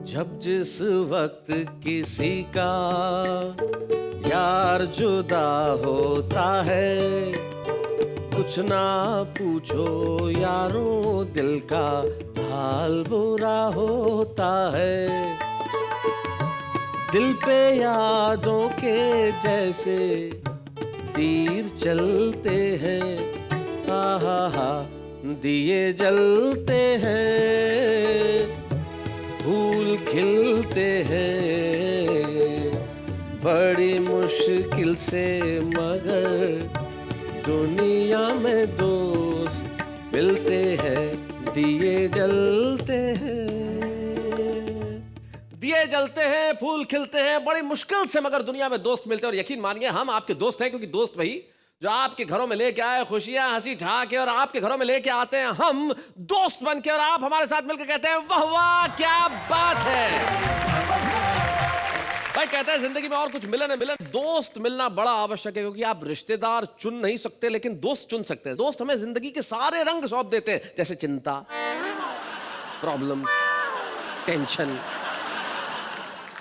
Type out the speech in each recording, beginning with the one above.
जब जिस वक्त किसी का यार जुदा होता है, कुछ ना पूछो यारों, दिल का हाल बुरा होता है। दिल पे यादों के जैसे तीर चलते हैं, हा दिए जलते हैं, फूल खिलते हैं, बड़ी मुश्किल से मगर दुनिया में दोस्त मिलते हैं, दिए जलते हैं। दिए जलते हैं, फूल खिलते हैं, बड़ी मुश्किल से मगर दुनिया में दोस्त मिलते हैं। और यकीन मानिए हम आपके दोस्त हैं, क्योंकि दोस्त वही जो आपके घरों में लेके आए खुशियां, हंसी ठहाके, और आपके घरों में लेके आते हैं हम दोस्त बनके, और आप हमारे साथ मिलकर कहते हैं वाह वाह क्या बात है। भाई कहते हैं जिंदगी में और कुछ मिले न मिले, दोस्त मिलना बड़ा आवश्यक है, क्योंकि आप रिश्तेदार चुन नहीं सकते लेकिन दोस्त चुन सकते हैं। दोस्त हमें जिंदगी के सारे रंग सौंप देते हैं, जैसे चिंता, प्रॉब्लम, टेंशन।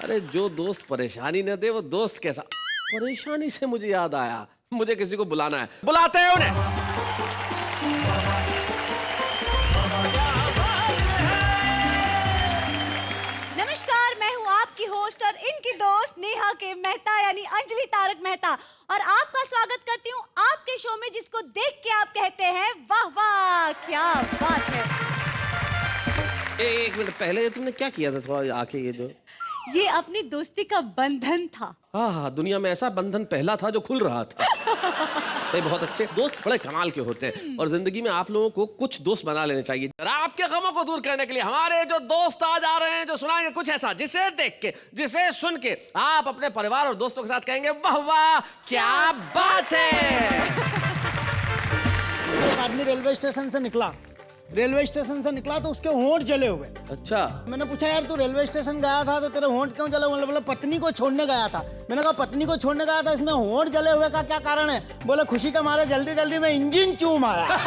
अरे जो दोस्त परेशानी न दे वो दोस्त कैसा। परेशानी से मुझे याद आया, मुझे किसी को बुलाना है, बुलाते हैं उन्हें। नमस्कार, मैं हूँ आपकी होस्ट और इनकी दोस्त नेहा के मेहता यानी अंजलि तारक मेहता, और आपका स्वागत करती हूँ आपके शो में, जिसको देख के आप कहते हैं वाह वाह क्या बात है। एक मिनट पहले तुमने क्या किया था? थोड़ा आके ये अपनी दोस्ती का बंधन था। हाँ, दुनिया में ऐसा बंधन पहला था जो खुल रहा था। तो बहुत अच्छे दोस्त बड़े कमाल के होते हैं, और जिंदगी में आप लोगों को कुछ दोस्त बना लेने चाहिए। और आपके गमों को दूर करने के लिए हमारे जो दोस्त आज आ रहे हैं, जो सुनाएंगे कुछ ऐसा जिसे देख के, जिसे सुन के आप अपने परिवार और दोस्तों के साथ कहेंगे वाह वाह क्या बात है। एक आदमी रेलवे स्टेशन से निकला तो उसके होंठ जले हुए। अच्छा, मैंने पूछा यार तू रेलवे स्टेशन गया था तो तेरे होंठ क्यों जले हुए? बोले पत्नी को छोड़ने गया था। मैंने कहा पत्नी को छोड़ने गया था, इसमें होंठ जले हुए का क्या कारण है? बोले खुशी के मारे जल्दी जल्दी में इंजन चूम आया।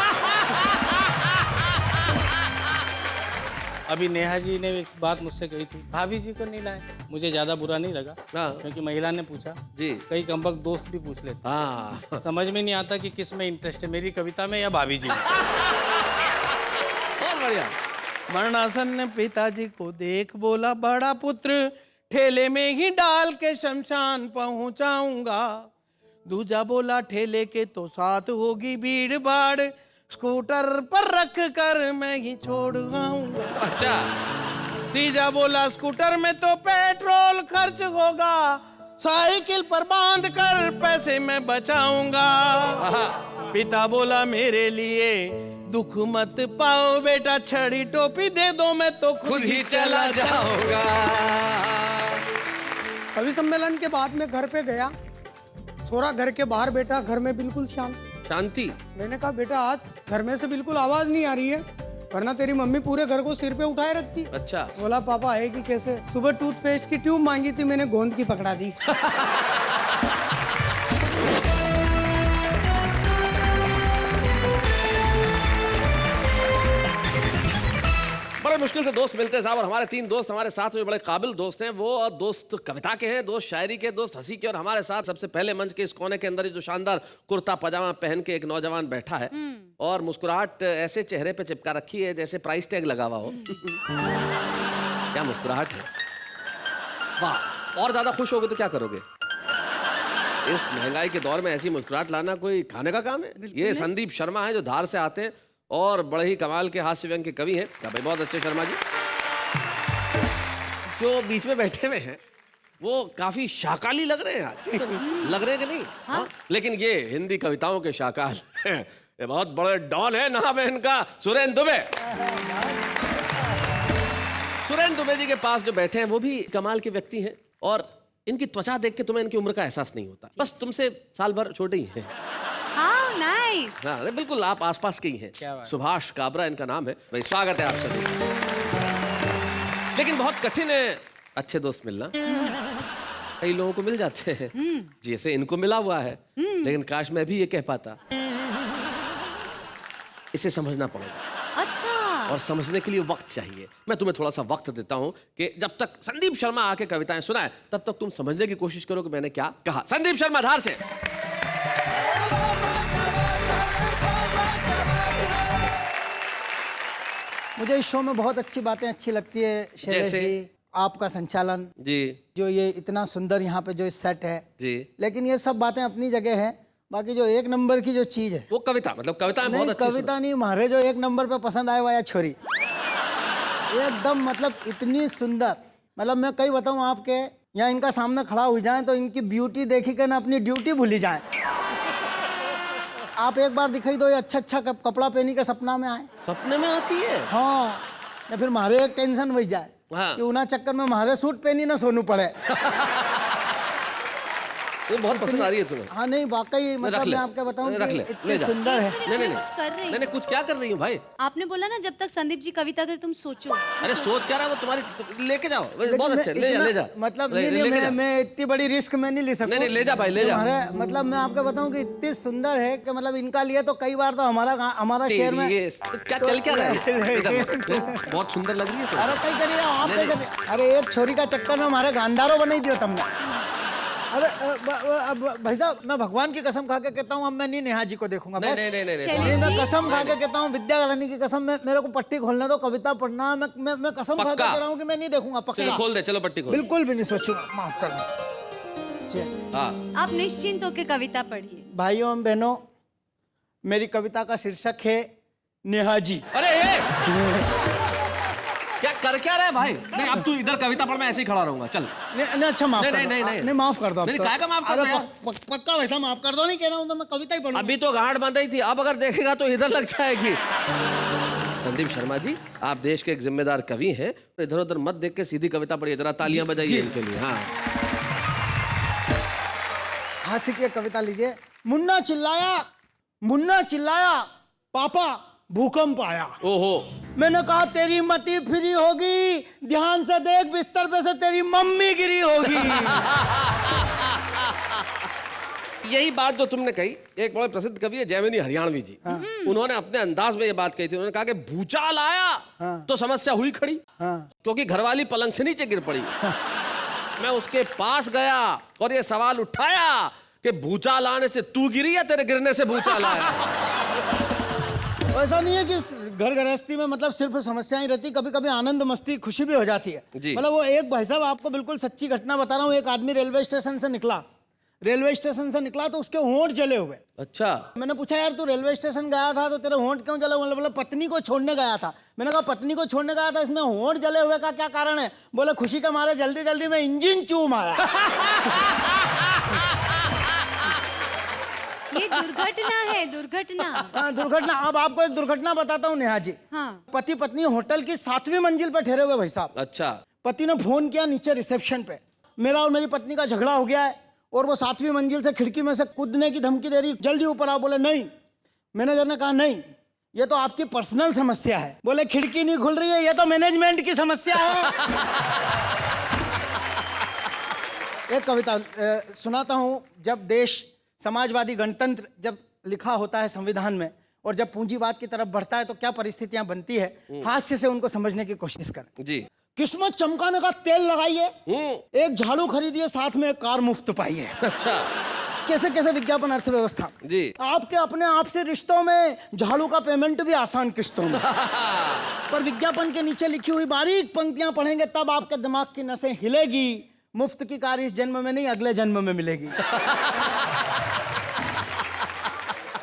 अभी नेहा जी ने एक बात मुझसे कही थी, भाभी जी को नहीं लाए। मुझे ज्यादा बुरा नहीं लगा, क्योंकि महिला ने पूछा जी, कई कमबख्त दोस्त भी पूछ लेते। हाँ, समझ में नहीं आता कि किस में इंटरेस्ट है, मेरी कविता में या भाभी जी में। मरणासन ने पिताजी को देख बोला, बड़ा पुत्र ठेले में ही डाल के शमशान पहुंचाऊंगा। दूजा बोला ठेले के तो साथ होगी भीड़ भाड़, स्कूटर पर रख कर मैं ही छोड़ आऊंगा। अच्छा। तीजा बोला स्कूटर में तो पेट्रोल खर्च होगा, साइकिल पर बांध कर पैसे मैं बचाऊंगा। पिता बोला मेरे लिए दुख मत पाओ बेटा, छड़ी टोपी दे दो मैं तो खुद ही चला जाऊंगा। कवि सम्मेलन के बाद में घर पे गया, छोरा घर के बाहर बैठा, घर में बिल्कुल शांति। मैंने कहा बेटा आज घर में से बिल्कुल आवाज नहीं आ रही है, वरना तेरी मम्मी पूरे घर को सिर पे उठाए रखती। अच्छा। बोला पापा है कि कैसे? सुबह टूथपेस्ट की ट्यूब मांगी थी, मैंने गोंद की पकड़ा दी। बड़े मुश्किल से दोस्त मिलते हैं साहब, और हमारे 3 दोस्त हमारे साथ में बड़े काबिल दोस्त हैं। वो दोस्त कविता के हैं, दोस्त शायरी के, दोस्त हंसी के। और हमारे साथ सबसे पहले मंच के इस कोने के अंदर जो शानदार कुर्ता पजामा पहन के एक नौजवान बैठा है, और मुस्कुराहट ऐसे चेहरे पे चिपका रखी है जैसे प्राइस टैग लगा हुआ हो। क्या मुस्कुराहट है, वाह। और ज्यादा खुश होगे तो क्या करोगे? इस महंगाई के दौर में ऐसी मुस्कुराहट लाना कोई खाने का काम है? ये संदीप शर्मा है, जो धार से आते हैं और बड़े ही कमाल के हास्य व्यंग के कवि हैं। भाई बहुत अच्छे शर्मा जी। जो बीच में बैठे हुए हैं वो काफी शाकाली लग रहे हैं आज। लग रहे हैं कि नहीं? हाँ? लेकिन ये हिंदी कविताओं के शाकाल हैं। ये बहुत बड़े डॉन है, नाम है इनका सुरेंद्र दुबे। सुरेंद्र दुबे जी के पास जो बैठे हैं वो भी कमाल के व्यक्ति हैं, और इनकी त्वचा देख के तुम्हें इनकी उम्र का एहसास नहीं होता। बस तुमसे साल भर छोटे ही हैं। नाइस। हाँ, बिल्कुल आप आसपास के ही हैं। सुभाष काबरा इनका नाम है। भाई स्वागत है आप सभी। लेकिन बहुत कठिन है अच्छे दोस्त मिलना। कई लोगों को मिल जाते हैं, जैसे इनको मिला हुआ है, लेकिन काश मैं भी ये कह पाता। इसे समझना पड़ेगा। अच्छा। और समझने के लिए वक्त चाहिए। मैं तुम्हें थोड़ा सा वक्त देता हूं कि जब तक संदीप शर्मा आके कविताएं सुनाए तब तक तुम समझने की कोशिश करो कि मैंने क्या कहा। संदीप शर्मा धार से। मुझे इस शो में बहुत अच्छी बातें अच्छी लगती है शैलेश जैसे? जी, आपका संचालन, जी जो ये इतना सुंदर यहाँ पे जो सेट है जी। लेकिन ये सब बातें अपनी जगह है। बाकी जो एक नंबर की जो चीज है, वो कविता, मतलब कविताएं बहुत नहीं अच्छी कविता नहीं, मारे जो एक नंबर पे पसंद आए वाया छोरी एकदम, मतलब इतनी सुंदर। मतलब मैं कई बताऊं आपके, यहाँ इनका सामने खड़ा हो जाए तो इनकी ब्यूटी देखी के ना अपनी ड्यूटी भूली जाए। आप एक बार दिखाई दो, ये अच्छा अच्छा कपड़ा पहनी के सपना में आए, सपने में आती है। हाँ या फिर मारे एक टेंशन वही जाए हाँ। कि उना चक्कर में मारे सूट पहनी ना सोनू पड़े। वो बहुत पसंद आ रही है तुम्हें। हाँ नहीं वाकई, रख मतलब ले, मैं आपको बताऊं रख कि ले, इतनी ले जा। सुंदर है। नहीं नहीं कुछ कर रही नहीं नहीं, कुछ क्या कर रही हूँ भाई? आपने बोला ना जब तक संदीप जी कविता कर तुम सोचो। अरे सोच क्या रहा है वो तुम्हारी, लेके जाओ, लेकिन बहुत मैं अच्छे, ले जा ले जा। इतना- मतलब ले- नहीं लेके जा। मैं इतनी बड़ी रिस्क में नहीं ले सकता। नहीं, ले जा भाई, ले जा। मतलब मैं आपको बताऊं कि इतनी सुंदर है कि मतलब इनका लिए तो कई बार तो हमारा शहर में ये क्या चल क्या रहा है? इधर, बहुत सुंदर लग रही है तो। अरे कई करिए आप नहीं, कई करिए। अरे एक छोरी का चक्कर में हमारे गांधारों बनाई दियो तुमने। अरे भाई साहब, मैं भगवान की कसम खा के कहता हूँ अब मैं नहीं नेहा जी को देखूंगा। नहीं बस नहीं नहीं नहीं शैलेश नहीं, मैं जी? कसम खा के कहता हूँ, विद्या रानी की कसम, मेरे को पट्टी खोलने दो, कविता पढ़ना। मैं कसम खा के पक्का? कह रहा हूँ कि मैं नहीं देखूंगा, चलो पक्का खोल दे, चलो पट्टी खोल। बिल्कुल भी नहीं सोचूंगा, माफ कर दो। हाँ आप निश्चिंत होकर कविता पढ़िए। भाइयों एवं बहनों, मेरी कविता का शीर्षक है नेहा जी। अरे ये क्या कर क्या रहा है भाई? नहीं अब तू इधर कविता पढ़, मैं ऐसे ही खड़ा रहूंगा। चल नहीं अच्छा माफ नहीं, कर नहीं, दो। नहीं, नहीं। नहीं माफ कर दो। नहीं, अब तो। काहे का माफ कर अरे दो यार? पक्का वैसा माफ कर दो, नहीं कह रहा हूँ तो मैं कविता ही पढ़ूंगा। अभी तो गांठ बंधी थी, अब अगर देखेगा तो इधर लग जाएगी। संदीप शर्मा जी, आप देश के एक जिम्मेदार कवि हैं, तो इधर उधर मत देख के सीधी कविता पढ़िए। जरा तालियां बजाइए इनके लिए। हाँ हास्य की कविता लीजिए। मुन्ना चिल्लाया पापा भूकंप आया। ओहो, मैंने कहा तेरी मती फ्री होगी, ध्यान से देख बिस्तर पे से तेरी मम्मी गिरी होगी। यही बात जो तुमने कही, एक बड़े प्रसिद्ध कवि है जयमिनी हरियाणवी जी, उन्होंने अपने अंदाज में ये बात कही थी। उन्होंने कहा कि भूचाल आया तो समस्या हुई खड़ी, क्योंकि घरवाली पलंग से नीचे गिर पड़ी। मैं उसके पास गया और ये सवाल उठाया कि भूचाल आने से तू गिरी या तेरे गिरने से भूचाल आया? ऐसा नहीं है कि घर गृहस्थी में मतलब सिर्फ समस्याएं रहती, कभी कभी आनंद मस्ती खुशी भी हो जाती है। जी। मतलब वो एक भाई साहब, आपको बिल्कुल सच्ची घटना बता रहा हूँ। एक आदमी रेलवे स्टेशन से निकला तो उसके होंठ जले हुए। अच्छा, मैंने पूछा यार तू रेलवे स्टेशन गया था तो तेरे होंठ क्यों जले हुए? बोले पत्नी को छोड़ने गया था। मैंने कहा पत्नी को छोड़ने गया था, इसमें होंठ जले हुए का क्या कारण है? बोले खुशी के मारे जल्दी जल्दी में इंजन चूम आया। ये दुर्घटना है, दुर्घटना। हाँ दुर्घटना। अब आपको एक दुर्घटना बताता हूँ नेहा जी। हाँ। पति पत्नी होटल की 7वीं मंजिल पे ठहरे हुए भाई साहब। अच्छा, पति ने फोन किया नीचे रिसेप्शन पे, मेरा और मेरी पत्नी का झगड़ा हो गया है और वो 7वीं मंजिल से खिड़की में से कूदने की धमकी दे रही, जल्दी ऊपर आओ। बोले नहीं। मैनेजर ने कहा नहीं, ये तो आपकी पर्सनल समस्या है। बोले खिड़की नहीं खुल रही है, ये तो मैनेजमेंट की समस्या है। एक कविता सुनाता हूँ। जब देश समाजवादी गणतंत्र जब लिखा होता है संविधान में और जब पूंजीवाद की तरफ बढ़ता है तो क्या परिस्थितियां बनती है, हास्य से उनको समझने की कोशिश करें। जी। किस्मत चमकाने का तेल लगाइए, एक झाड़ू खरीदिए, साथ में एक कार मुफ्त पाइए। अच्छा, कैसे कैसे विज्ञापन अर्थव्यवस्था जी। आपके अपने आप से रिश्तों में झाड़ू का पेमेंट भी आसान किस्तों में। पर विज्ञापन के नीचे लिखी हुई बारीक पंक्तियां पढ़ेंगे तब आपके दिमाग की नसें हिलेगी। मुफ्त की कार इस जन्म में नहीं अगले जन्म में मिलेगी।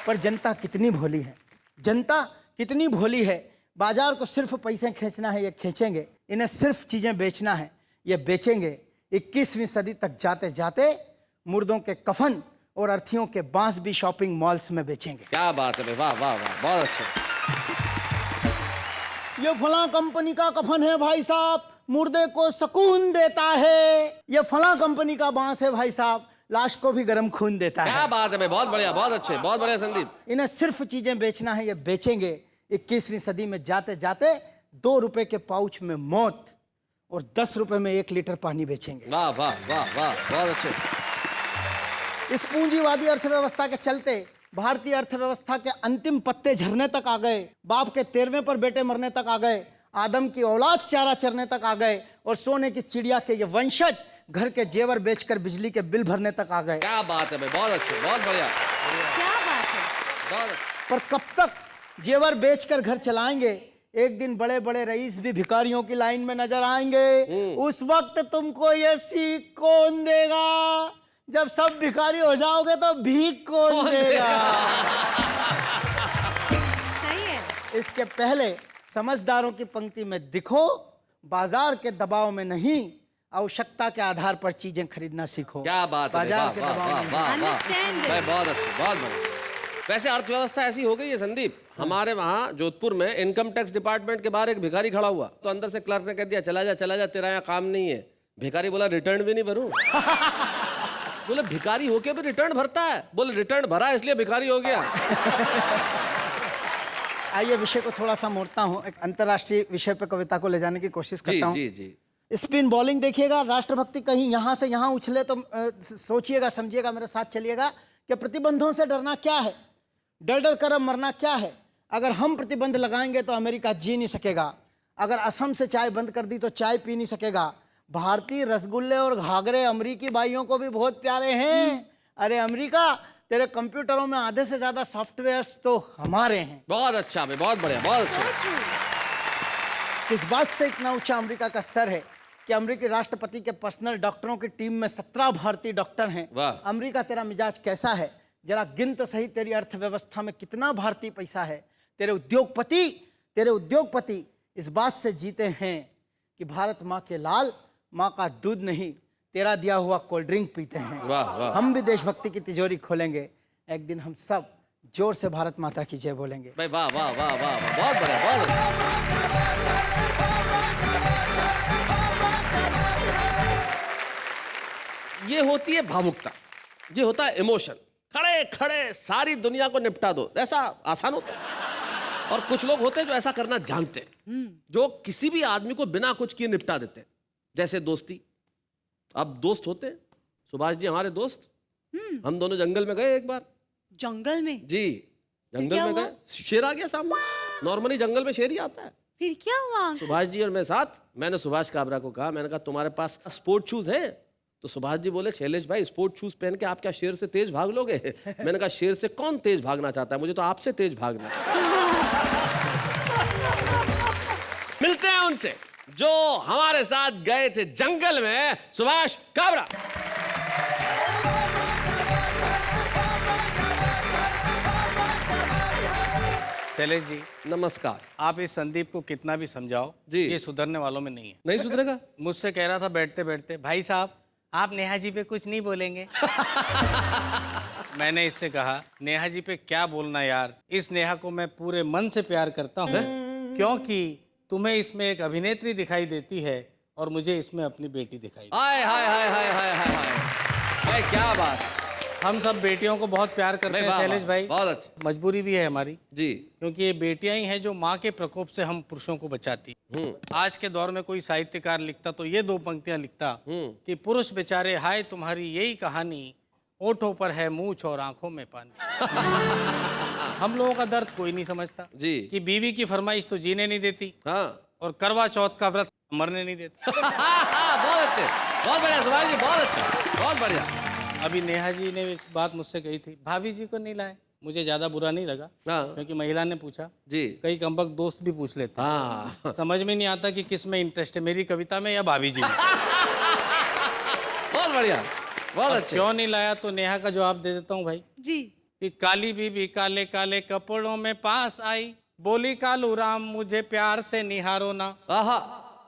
पर जनता कितनी भोली है, जनता कितनी भोली है। बाजार को सिर्फ पैसे खींचना है, ये खींचेंगे। इन्हें सिर्फ चीजें बेचना है, ये बेचेंगे। 21वीं सदी तक जाते जाते मुर्दों के कफन और अर्थियों के बांस भी शॉपिंग मॉल्स में बेचेंगे। क्या बात है, वाह वाह वाह, बहुत अच्छा। ये फलां कंपनी का कफन है भाई साहब, मुर्दे को सुकून देता है। ये फलां कंपनी का बांस है भाई साहब, लाश को भी गर्म खून देता है। क्या बात है भाई, बहुत बढ़िया, बहुत अच्छे, बहुत बढ़िया संदीप। इन्हें सिर्फ चीजें बेचना है, ये बेचेंगे। 21वीं सदी में जाते जाते 2 रुपए के पाउच में मौत और 10 रुपए में 1 लीटर पानी बेचेंगे। वाह वाह वाह वाह, बहुत अच्छे। इस पूंजीवादी अर्थव्यवस्था के चलते भारतीय अर्थव्यवस्था के अंतिम पत्ते झरने तक आ गए, बाप के 13वें पर बेटे मरने तक आ गए, आदम की औलाद चारा चरने तक आ गए, और सोने की चिड़िया के ये वंशज घर के जेवर बेचकर बिजली के बिल भरने तक आ गए। क्या बात है भाई, बहुत अच्छे, बहुत बढ़िया, क्या बात है। बहुत अच्छा। पर कब तक जेवर बेचकर घर चलाएंगे? एक दिन बड़े बड़े रईस भी भिखारियों की लाइन में नजर आएंगे। उस वक्त तुमको ये सीख कौन देगा? जब सब भिखारी हो जाओगे तो भीख कौन देगा? सही है। इसके पहले समझदारों की पंक्ति में दिखो, बाजार के दबाव में नहीं, आवश्यकता के आधार पर चीजें खरीदना सीखो। क्या बात है, बाजार वाह के वाह दबाव वाह में वाह वाह, Understand भाई बहुत अच्छे, बहुत बढ़िया। वैसे अर्थव्यवस्था ऐसी हो गई है संदीप, हमारे वहाँ जोधपुर में इनकम टैक्स डिपार्टमेंट के बाहर एक भिखारी खड़ा हुआ, तो अंदर से क्लर्क ने कह दिया चला जा, तेरा यहाँ काम नहीं है। भिखारी बोला रिटर्न भी नहीं भरूं। बोले भिखारी होके भी रिटर्न भरता है? बोले रिटर्न भरा इसलिए भिखारी हो गया। आइए विषय को थोड़ा सा मोड़ता हूँ, एक अंतर्राष्ट्रीय विषय पर कविता को ले जाने की कोशिश जी करता हूँ। जी जी। स्पिन बॉलिंग देखिएगा, राष्ट्रभक्ति कहीं यहाँ से यहाँ उछले तो सोचिएगा, समझिएगा, मेरे साथ चलिएगा कि प्रतिबंधों से डरना क्या है, डर डर कर मरना क्या है। अगर हम प्रतिबंध लगाएंगे तो अमेरिका जी नहीं सकेगा, अगर असम से चाय बंद कर दी तो चाय पी नहीं सकेगा। भारतीय रसगुल्ले और घाघरे अमेरिकी भाइयों को भी बहुत प्यारे हैं। अरे अमेरिका, तेरे कंप्यूटरों में आधे से ज्यादा सॉफ्टवेयर्स तो हमारे हैं। बहुत अच्छा भाई, बहुत बढ़िया, बहुत अच्छा। इस बात से इतना ऊंचा अमेरिका का स्तर है कि अमेरिकी राष्ट्रपति के पर्सनल डॉक्टरों की टीम में 17 भारतीय डॉक्टर हैं। वाह। अमेरिका, तेरा मिजाज कैसा है? जरा गिन तो सही, तेरी अर्थव्यवस्था में कितना भारतीय पैसा है? तेरे उद्योगपति इस बात से जीते हैं कि भारत माँ के लाल, माँ का दूध नहीं, तेरा दिया हुआ कोल्ड ड्रिंक पीते हैं। वाह वाह हम भी देशभक्ति की तिजोरी खोलेंगे, एक दिन हम सब जोर से भारत माता की जय बोलेंगे। भाई वाह वाह वाह वाह वाह, बहुत बढ़िया, बहुत अच्छा। ये होती है भावुकता, ये होता है इमोशन। खड़े खड़े सारी दुनिया को निपटा दो, ऐसा आसान होता है। और कुछ लोग होते हैं जो ऐसा करना जानते हैं, जो किसी भी आदमी को बिना कुछ किए निपटा देते हैं। जैसे दोस्ती, अब दोस्त होते हैं, सुभाष जी हमारे दोस्त, हम दोनों जंगल में गए एक बार। जंगल में? जी, जंगल क्या में हुआ? गए, शेर आ गया सामने। नॉर्मली जंगल में शेर ही आता है। फिर क्या हुआ? सुभाष जी और मैं साथ, मैंने सुभाष काबरा को कहा, मैंने कहा तुम्हारे पास स्पोर्ट शूज है? तो सुभाष जी बोले शैलेश भाई, स्पोर्ट शूज पहन के आप क्या शेर से तेज भाग लोगे? मैंने कहा शेर से कौन तेज भागना चाहता है, मुझे तो आपसे तेज भागना है। मिलते हैं उनसे जो हमारे साथ गए थे जंगल में, सुभाष काबरा। शैलेश जी, नमस्कार। आप इस संदीप को कितना भी समझाओ जी। ये सुधरने वालों में नहीं है। नहीं सुधरेगा? मुझसे कह रहा था बैठते बैठते, भाई साहब आप नेहा जी पे कुछ नहीं बोलेंगे? मैंने इससे कहा नेहा जी पे क्या बोलना यार, इस नेहा को मैं पूरे मन से प्यार करता हूँ, क्योंकि तुम्हें इसमें एक अभिनेत्री दिखाई देती है और मुझे इसमें अपनी बेटी दिखाई देती हाय हाय हाय हाय हाय हाय हाय, भाई क्या बात। है। हम सब बेटियों को बहुत प्यार करते हैं वाह, शैलेश वाह, भाई, बहुत अच्छा। मजबूरी भी है हमारी, जी। क्योंकि ये बेटियां ही हैं जो माँ के प्रकोप से हम पुरुषों को बचाती। आज के दौर में कोई साहित्यकार लिखता तो ये दो पंक्तियां लिखता कि पुरुष बेचारे हाय तुम्हारी यही कहानी, ओठों पर है मूछ और आंखों में पानी। हम लोगों का दर्द कोई नहीं समझता जी। कि बीवी की फरमाइश तो जीने नहीं देती हाँ। और करवा चौथ का व्रत मरने नहीं देती। बहुत अच्छे, बहुत बढ़िया सुभाष जी, बहुत अच्छा, बहुत बढ़िया। अभी नेहा जी ने एक बात मुझसे कही थी, भाभी जी को नहीं लाए, मुझे ज्यादा बुरा नहीं लगा हाँ। क्योंकि महिला ने पूछा, जी। कई कमबख्त दोस्त भी पूछ लेते हैं। हाँ। समझ में नहीं आता कि किस में इंटरेस्ट है, मेरी कविता में या भाभी जी में। बहुत बढ़िया, बहुत अच्छे। क्यों नहीं लाया तो नेहा का जवाब दे देता हूँ भाई जी। कि काली बीबी काले काले कपड़ों में पास आई, बोली कालू राम मुझे प्यार से निहारो ना। आहा।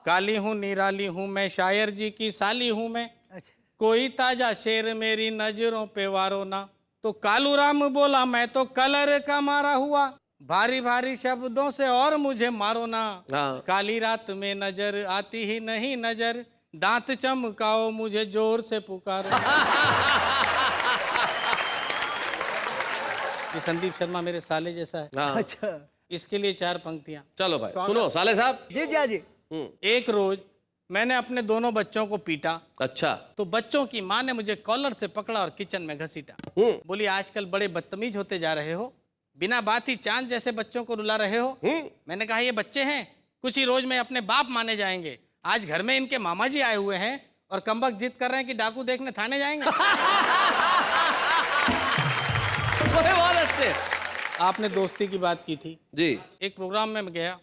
काली हूँ निराली हूँ मैं, शायर जी की साली हूँ मैं, अच्छा, कोई ताजा शेर मेरी नजरों पे वारो ना। तो कालू राम बोला मैं तो कलर का मारा हुआ, भारी भारी शब्दों से और मुझे मारो ना। हाँ। काली रात में नजर आती ही नहीं नजर, दांत चमकाओ मुझे जोर से पुकारो। ये संदीप शर्मा मेरे साले जैसा है, हाँ। अच्छा। इसके लिए 4 पंक्तियां। चलो भाई सुनो साले साहब। जी जी जी। एक रोज मैंने अपने दोनों बच्चों को पीटा अच्छा। तो बच्चों की माँ ने मुझे कॉलर से पकड़ा और किचन में घसीटा। बोली आजकल बड़े बदतमीज होते जा रहे हो, बिना बात ही चांद जैसे बच्चों को रुला रहे हो। मैंने कहा ये बच्चे हैं, कुछ ही रोज में अपने बाप माने जाएंगे। आज घर में इनके मामा जी आए हुए हैं और कमबख्त जिद कर रहे हैं कि डाकू देखने थाने जाएंगे। बहुत अच्छे। आपने दोस्ती की बात की थी जी। एक प्रोग्राम में गया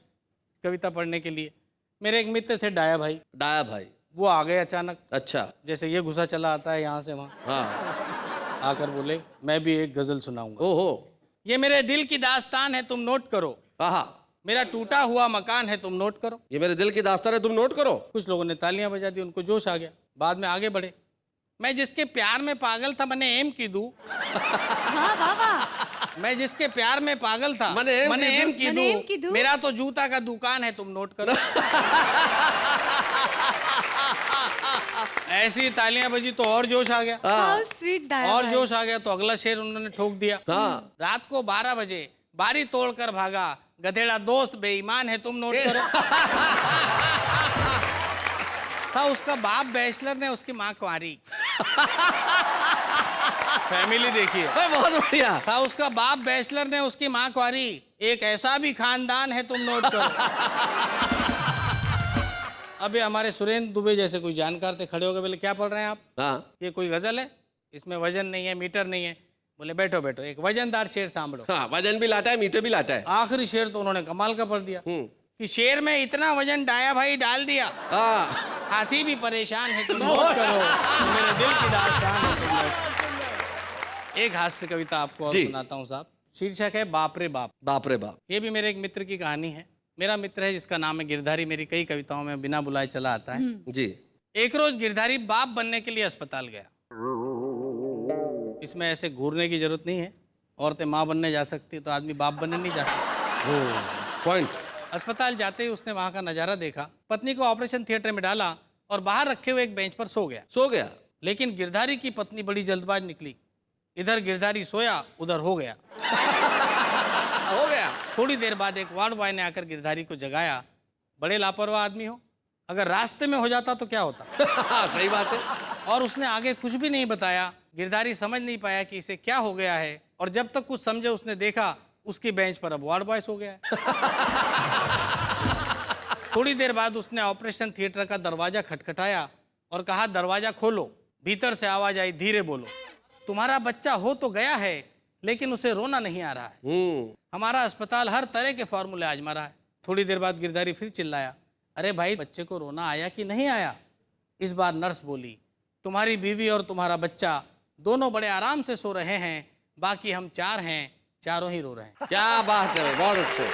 कविता पढ़ने के लिए। मेरे एक मित्र थे डाया भाई। डाया भाई। वो आ गए अचानक, अच्छा। जैसे ये घुसा चला आता है यहाँ से वहाँ। हाँ। आकर बोले मैं भी एक गजल सुनाऊंगा। ओहो। ये मेरे दिल की दास्तान है तुम नोट करो, आहा। मेरा टूटा हुआ मकान है तुम नोट करो। ये मेरे दिल की दास्तान है तुम नोट करो। कुछ लोगों ने तालियां बजा दी, उनको जोश आ गया। बाद में आगे बढ़े। मैं जिसके प्यार में पागल था मैंने एम की दूं। वाह वाह वाह। मैं जिसके प्यार में पागल था मैंने एम की मैंने एम की दूं। मेरा तो जूता का दुकान है तुम नोट करो। ऐसी तालियां बजी तो और जोश आ गया। How sweet डाया और भाई। जोश आ गया तो अगला शेर उन्होंने ठोक दिया। हाँ। रात को 12 बजे बारी तोड़कर भागा, गधेड़ा दोस्त बेईमान है तुम नोट करो। था उसका बाप बैचलर ने, उसकी माँ कुंवारी। फैमिली देखिए। बहुत बढ़िया। था उसका बाप बैचलर ने, उसकी माँ कुंवारी। एक ऐसा भी खानदान है तुम नोट करो। अबे हमारे सुरेंद्र दुबे जैसे कोई जानकार थे, खड़े हो गए, बोले क्या पढ़ रहे हैं आप? हाँ। ये कोई गजल है? इसमें वजन नहीं है, मीटर नहीं है। बोले बैठो बैठो, एक वजनदार शेर सांभळो। हाँ, वजन भी लाटा है, मीटर भी लाटा है। आखिरी शेर तो उन्होंने कमाल का पढ़ दिया कि शेर में इतना वजन डाया भाई डाल दिया, हाँ। हाथी भी परेशान है तुम नोट करो, तो मेरे दिल की दास्तान है तुम नोट करो। एक हास्य कविता आपको और जी। सुनाता हूँ साहब। शीर्षक है बाप रे बाप। बाप रे बाप। ये भी मेरे एक मित्र की कहानी है। मेरा मित्र है जिसका नाम है गिरधारी, मेरी कई कविताओं में बिना बुलाए चला आता है। जी। एक रोज गिरधारी बाप बनने के लिए अस्पताल गया। इसमें ऐसे घूरने की जरूरत नहीं है, औरतें माँ बनने जा सकती तो आदमी बाप बनने नहीं जा सकता। पॉइंट। अस्पताल जाते ही उसने वहां का नजारा देखा। पत्नी को ऑपरेशन थिएटर में डाला और बाहर रखे हुए एक बेंच पर सो गया। सो गया। लेकिन गिरधारी की पत्नी बड़ी जल्दबाज निकली। इधर गिरधारी सोया, उधर हो गया। हो गया। थोड़ी देर बाद एक वार्ड बॉय ने आकर गिरधारी को जगाया। बड़े लापरवाह आदमी हो, अगर रास्ते में हो जाता तो क्या होता? सही बात है। और उसने आगे कुछ भी नहीं बताया। गिरधारी समझ नहीं पाया कि इसे क्या हो गया है, और जब तक कुछ समझे उसने देखा उसकी बेंच पर अब वार्ड बॉय सो गया है। थोड़ी देर बाद उसने ऑपरेशन थिएटर का दरवाजा खटखटाया और कहा दरवाजा खोलो। भीतर से आवाज आई धीरे बोलो। तुम्हारा बच्चा हो तो गया है लेकिन उसे रोना नहीं आ रहा है। हमारा अस्पताल हर तरह के फॉर्मूले आजमा रहा है। थोड़ी देर बाद गिरधारी फिर चिल्लाया, अरे भाई बच्चे को रोना आया कि नहीं आया? इस बार नर्स बोली, तुम्हारी बीवी और तुम्हारा बच्चा दोनों बड़े आराम से सो रहे हैं, बाकी हम 4 हैं, चारों ही रो रहे हैं। क्या बात है भाई, बहुत अच्छे।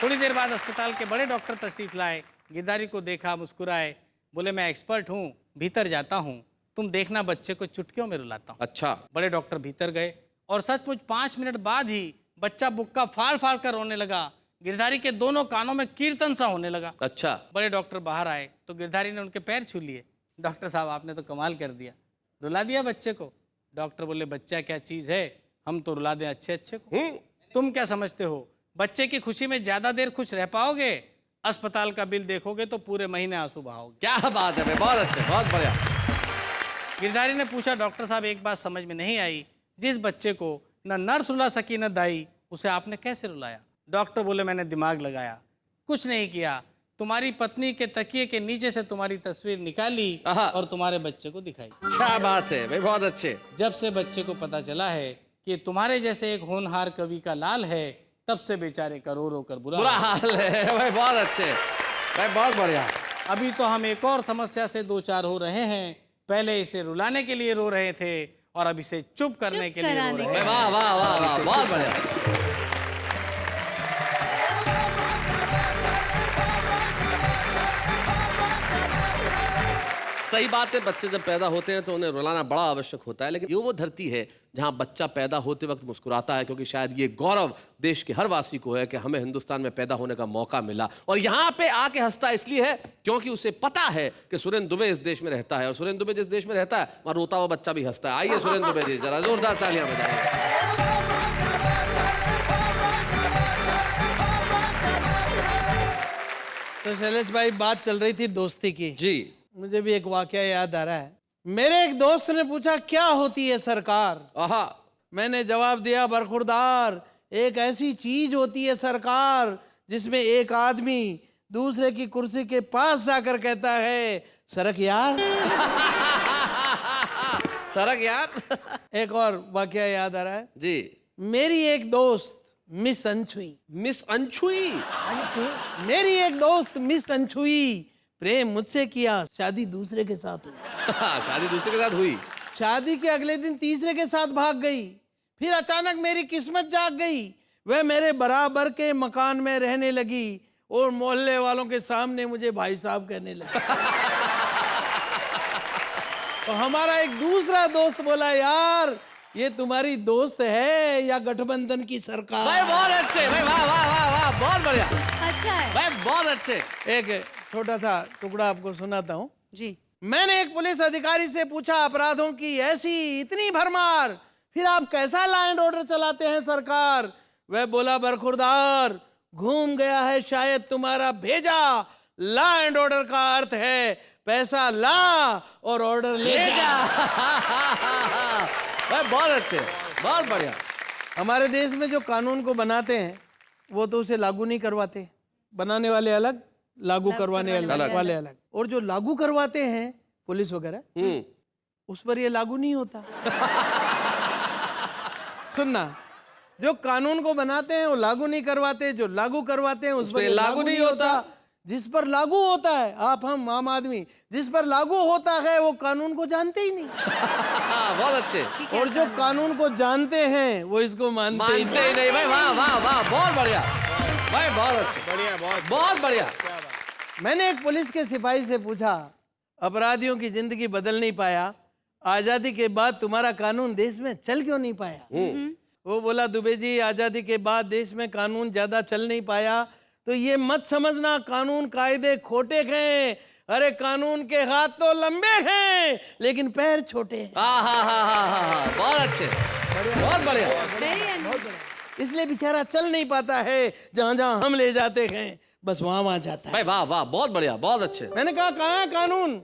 थोड़ी देर बाद अस्पताल के बड़े डॉक्टर तशरीफ लाए। गिरधारी को देखा, मुस्कुराए, बोले मैं एक्सपर्ट हूँ, भीतर जाता हूँ, तुम देखना बच्चे को चुटकियों में रुलाता हूँ। अच्छा। बड़े डॉक्टर भीतर गए और सचमुच 5 मिनट बाद ही बच्चा बुक्का फाड़ फाड़ कर रोने लगा। गिरधारी के दोनों कानों में कीर्तन सा होने लगा। अच्छा। बड़े डॉक्टर बाहर आए तो गिरधारी ने उनके पैर छू लिए। डॉक्टर साहब आपने तो कमाल कर दिया, रुला दिया बच्चे को। डॉक्टर बोले बच्चा क्या चीज है, हम तो रुला दें अच्छे अच्छे को। तुम क्या समझते हो बच्चे की खुशी में ज्यादा देर खुश रह पाओगे? अस्पताल का बिल देखोगे तो पूरे महीने आंसू बहाओगे। क्या बात है भाई, बहुत अच्छे, बहुत बढ़िया। गिरधारी ने पूछा, डॉक्टर साहब एक बात समझ में नहीं आई, जिस बच्चे को न नर्स रुला सकी न दाई, उसे आपने कैसे रुलाया? डॉक्टर बोले मैंने दिमाग लगाया, कुछ नहीं किया, तुम्हारी पत्नी के तकिए के नीचे से तुम्हारी तस्वीर निकाली और तुम्हारे बच्चे को दिखाई। क्या बात है भाई, बहुत अच्छे। जब से बच्चे को पता चला है कि तुम्हारे जैसे एक होनहार कवि का लाल है, तब से बेचारे का रो रो कर बुरा हाल है भाई, बहुत अच्छे भाई, बहुत बढ़िया। अभी तो हम एक और समस्या से 2-4 हो रहे हैं। पहले इसे रुलाने के लिए रो रहे थे और अब इसे चुप करने के लिए रो रहे हैं। वाह वाह वाह वाह, बहुत बढ़िया। सही बात है, बच्चे जब पैदा होते हैं तो उन्हें रुलाना बड़ा आवश्यक होता है, लेकिन ये वो धरती है जहां बच्चा पैदा होते वक्त मुस्कुराता है, क्योंकि शायद ये गौरव देश के हर वासी को है कि हमें हिंदुस्तान में पैदा होने का मौका मिला। और यहाँ पे आके हंसता इसलिए है क्योंकि उसे पता है कि सुरेंद्र दुबे इस देश में रहता है, और सुरेंद्र दुबे जिस देश में रहता है वहाँ रोता हुआ बच्चा भी हंसता है। आइए सुरेंद्र दुबे जी, जरा जोरदार तालियां बजाइए। तो शैलेश भाई, बात चल रही थी दोस्ती की। जी। मुझे भी एक वाकया याद आ रहा है। मेरे एक दोस्त ने पूछा क्या होती है सरकार। आहा। मैंने जवाब दिया, बरखुरदार, एक ऐसी चीज होती है सरकार जिसमें एक आदमी दूसरे की कुर्सी के पास जाकर कहता है, सरक यार। सरक यार। एक और वाकया याद आ रहा है। जी। मेरी एक दोस्त मिस अनछुई, मिस अनछुई। मेरी एक दोस्त मिस अनछुई, प्रेम मुझसे किया, शादी दूसरे के साथ हुई। शादी दूसरे के साथ हुई। शादी के अगले दिन तीसरे के साथ भाग गई। फिर अचानक मेरी किस्मत जाग गई, वह मेरे बराबर के मकान में रहने लगी और मोहल्ले वालों के सामने मुझे भाई साहब कहने लगी। तो हमारा एक दूसरा दोस्त बोला, यार ये तुम्हारी दोस्त है या गठबंधन की सरकार? भाई बहुत अच्छे भाई, वाह वाह वाह वाह, बहुत बढ़िया अच्छा है भाई, बहुत अच्छे। एक छोटा सा टुकड़ा आपको सुनाता हूँ। जी। मैंने एक पुलिस अधिकारी से पूछा, अपराधों की ऐसी इतनी भरमार, फिर आप कैसा लॉ एंड ऑर्डर चलाते हैं सरकार? वह बोला, बरखुरदार, घूम गया है शायद तुम्हारा भेजा। लॉ एंड ऑर्डर का अर्थ है पैसा ला और ऑर्डर ले जा। भाई बहुत अच्छे, बहुत बढ़िया। हमारे देश में जो कानून को बनाते हैं वो तो उसे लागू नहीं करवाते। बनाने वाले अलग, लागू करवाने वाले अलग। और जो लागू करवाते हैं पुलिस वगैरह, उस पर ये लागू नहीं होता। सुनना, जो कानून को बनाते हैं वो लागू नहीं करवाते, जो लागू करवाते हैं उस पर लागू नहीं होता। जिस पर लागू होता है, आप हम आम आदमी, जिस पर लागू होता है वो कानून को जानते ही नहीं। बहुत अच्छे। और जो कानून को जानते हैं वो इसको मानते ही नहीं भाई, वाह वाह वाह, बहुत बढ़िया भाई, बहुत अच्छे, बढ़िया, बहुत बढ़िया। मैंने एक पुलिस के सिपाही से पूछा, अपराधियों की जिंदगी बदल नहीं पाया, आजादी के बाद तुम्हारा कानून देश में चल क्यों नहीं पाया? वो बोला, दुबे जी, आजादी के बाद देश में कानून ज्यादा चल नहीं पाया तो ये मत समझना कानून कायदे खोटे हैं। अरे कानून के हाथ तो लंबे हैं लेकिन पैर छोटे हैं। बहुत अच्छे, बहुत बढ़िया। इसलिए बेचारा चल नहीं पाता है, जहां जहां हम ले जाते हैं बस वहां वहां जाता है। भाई वाह वाह, बहुत बढ़िया, बहुत अच्छे। मैंने कहा, कहाँ है कानून?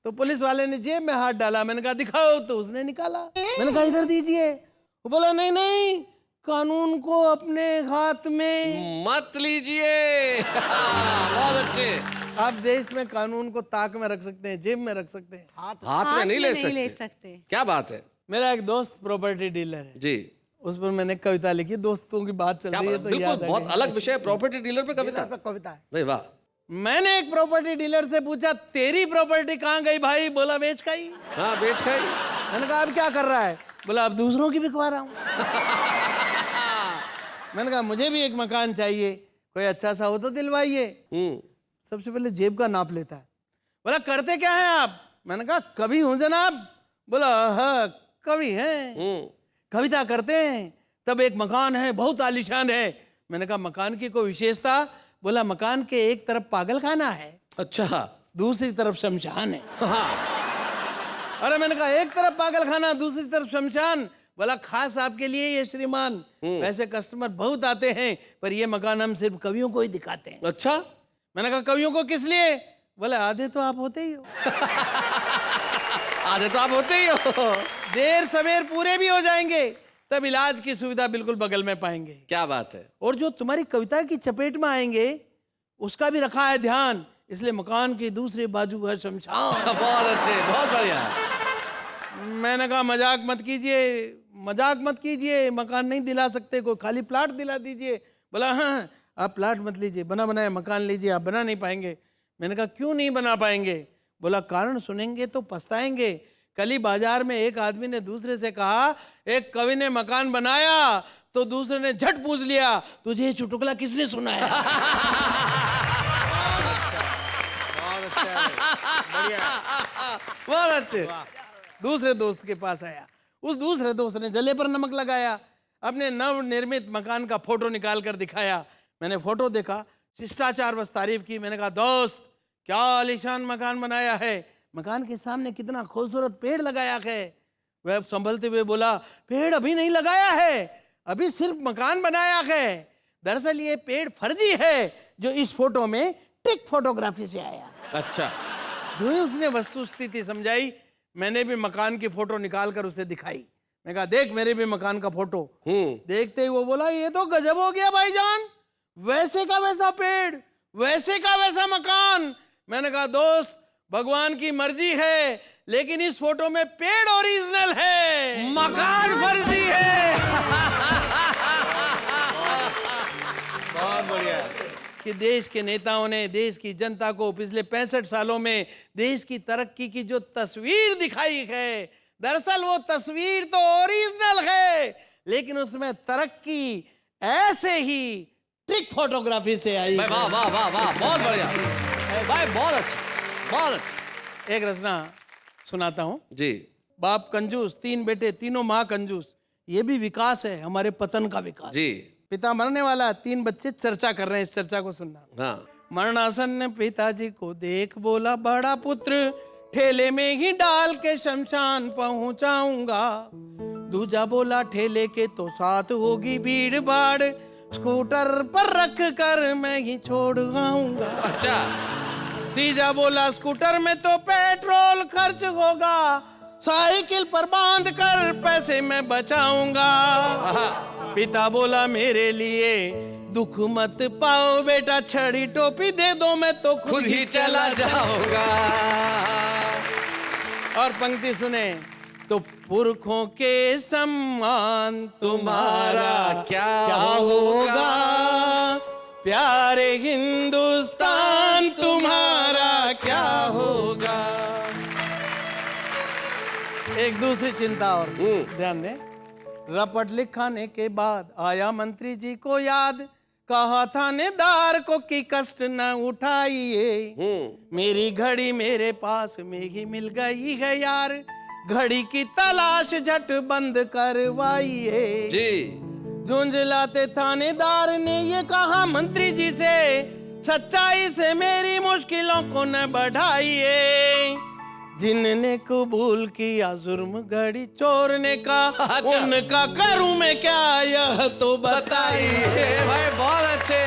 तो पुलिस वाले ने जेब में हाथ डाला। मैंने कहा, दिखाओ। तो उसने निकाला। मैंने कहा, इधर दीजिए। वो बोला, नहीं नहीं, कानून को अपने हाथ में मत लीजिए। बहुत अच्छे। आप देश में कानून को ताक में रख सकते हैं, जेब में रख सकते हैं, हाथ में नहीं ले सकते। क्या बात है। मेरा एक दोस्त प्रॉपर्टी डीलर है जी। उस पर मैंने कविता लिखी। दोस्तों की बात चल रही है तो याद आ बहुत गया। अलग विषय, प्रॉपर्टी डीलर पे कविता। भाई वाह। मैंने एक प्रॉपर्टी डीलर से पूछा, तेरी प्रॉपर्टी कहाँ गई भाई? बोला, बेच खाई। हाँ, बेच खाई। मैंने कहा, अब क्या कर रहा है? बोला, अब दूसरों की बिकवा रहा हूँ। मैंने कहा, मुझे भी एक मकान चाहिए, कोई अच्छा सा हो तो दिलवाइए। सबसे पहले जेब का नाप लेता है। बोला, करते क्या हैं आप? मैंने कहा, कवि हूं जनाब। बोला, हाँ कवि हैं, कविता करते हैं। तब एक मकान है, बहुत आलीशान है। मैंने कहा, मकान की कोई विशेषता? बोला, मकान के एक तरफ पागल खाना है, अच्छा, दूसरी तरफ शमशान है। हाँ। अरे मैंने कहा, एक तरफ पागल खाना, दूसरी तरफ शमशान। बोला, खास आपके लिए ये श्रीमान, वैसे कस्टमर बहुत आते हैं पर ये मकान हम सिर्फ कवियों को ही दिखाते हैं। अच्छा। मैंने कहा, कवियों को किस लिए? बोले, आधे तो आप होते ही हो। आधे तो आप होते ही हो। देर सवेर पूरे भी हो जाएंगे, तब इलाज की सुविधा बिल्कुल बगल में पाएंगे। क्या बात है। और जो तुम्हारी कविता की चपेट में आएंगे उसका भी रखा है ध्यान, इसलिए मकान की दूसरी बाजू है शमशान। बहुत अच्छे, बहुत बढ़िया। मैंने कहा, मजाक मत कीजिए, मजाक मत कीजिए, मकान नहीं दिला सकते, कोई खाली प्लाट दिला दीजिए। बोला, हाँ आप प्लाट मत लीजिए, बना बनाया मकान लीजिए, आप बना नहीं पाएंगे। मैंने कहा, क्यों नहीं बना पाएंगे? बोला, कारण सुनेंगे तो पछताएंगे। कल ही बाजार में एक आदमी ने दूसरे से कहा, एक कवि ने मकान बनाया, तो दूसरे ने झट पूछ लिया, तुझे चुटकुला किसने सुनाया? बहुत अच्छे। दूसरे दोस्त के पास आया, उस दूसरे दोस्त ने जले पर नमक लगाया, अपने नव निर्मित मकान का फोटो निकाल कर दिखाया। मैंने फोटो देखा, शिष्टाचार बस तारीफ की। मैंने कहा, दोस्त क्या आलीशान मकान बनाया है, मकान के सामने कितना खूबसूरत पेड़ लगाया है। वह संभलते हुए बोला, पेड़ अभी नहीं लगाया है, अभी सिर्फ मकान बनाया है। दरअसल ये पेड़ फर्जी है जो इस फोटो में ट्रिक फोटोग्राफी से आया। अच्छा। जो ही उसने वस्तु स्थिति समझाई, मैंने भी मकान की फोटो निकाल कर उसे दिखाई। मैं कहा देख मेरे भी मकान का फोटो। देखते ही वो बोला ये तो गजब हो गया भाईजान, वैसे का वैसा पेड़, वैसे का वैसा मकान। मैंने कहा दोस्त भगवान की मर्जी है, लेकिन इस फोटो में पेड़ ओरिजिनल है, मकान फर्जी है। बहुत बढ़िया। कि देश के नेताओं ने देश की जनता को पिछले 65 सालों में देश की तरक्की की जो तस्वीर दिखाई है, दरअसल वो तस्वीर तो ओरिजिनल है, लेकिन उसमें तरक्की ऐसे ही ट्रिक फोटोग्राफी से आई। वाह वाह वाह वाह, बहुत बढ़िया भाई, बहुत अच्छा, बहुत अच्छा। एक रचना सुनाता हूं जी। बाप कंजूस, 3 बेटे, तीनों माँ कंजूस। ये भी विकास है, हमारे पतन का विकास। जी। पिता मरने वाला, 3 बच्चे चर्चा कर रहे हैं, इस चर्चा को सुनना। हाँ। मरणासन पिताजी को देख बोला बड़ा पुत्र, ठेले में ही डाल के शमशान पहुंचाऊंगा। दूजा बोला ठेले के तो साथ होगी भीड़ भाड़, स्कूटर पर रख कर मैं ही छोड़ आऊंगा। अच्छा। तीजा बोला स्कूटर में तो पेट्रोल खर्च होगा, साइकिल पर बांध कर पैसे मैं बचाऊंगा। पिता बोला मेरे लिए दुख मत पाओ बेटा, छड़ी टोपी दे दो मैं तो खुद ही चला जाऊंगा। और पंक्ति सुने, तो पुरखों के सम्मान तुम्हारा क्या होगा, प्यारे हिंदुस्तान तुम्हारा क्या होगा। एक दूसरी चिंता और ध्यान दें। रपट लिखाने के बाद आया मंत्री जी को याद, कहा थानेदार को कि कष्ट न उठाइए, मेरी घड़ी मेरे पास में ही मिल गई है यार, घड़ी की तलाश झट बंद करवाइए। जी। झुंझलाते थानेदार ने ये कहा मंत्री जी से, सच्चाई से मेरी मुश्किलों को न बढ़ाइए, जिनने कबूल किया जुर्म घड़ी चोरने का, अच्छा। उनका करूं मैं क्या यह तो बताइए। भाई बहुत अच्छे।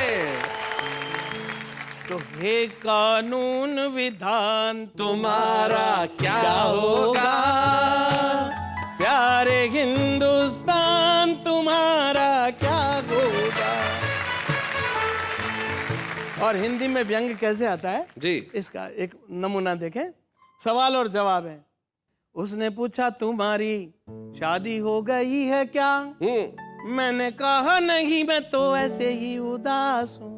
तो हे कानून विधान तुम्हारा क्या होगा, प्यारे हिंदुस्तान तुम्हारा क्या होगा। और हिंदी में व्यंग कैसे आता है जी। इसका एक नमूना देखें। सवाल और जवाब है। उसने पूछा तुम्हारी शादी हो गई है क्या, मैंने कहा नहीं मैं तो ऐसे ही उदास हूँ।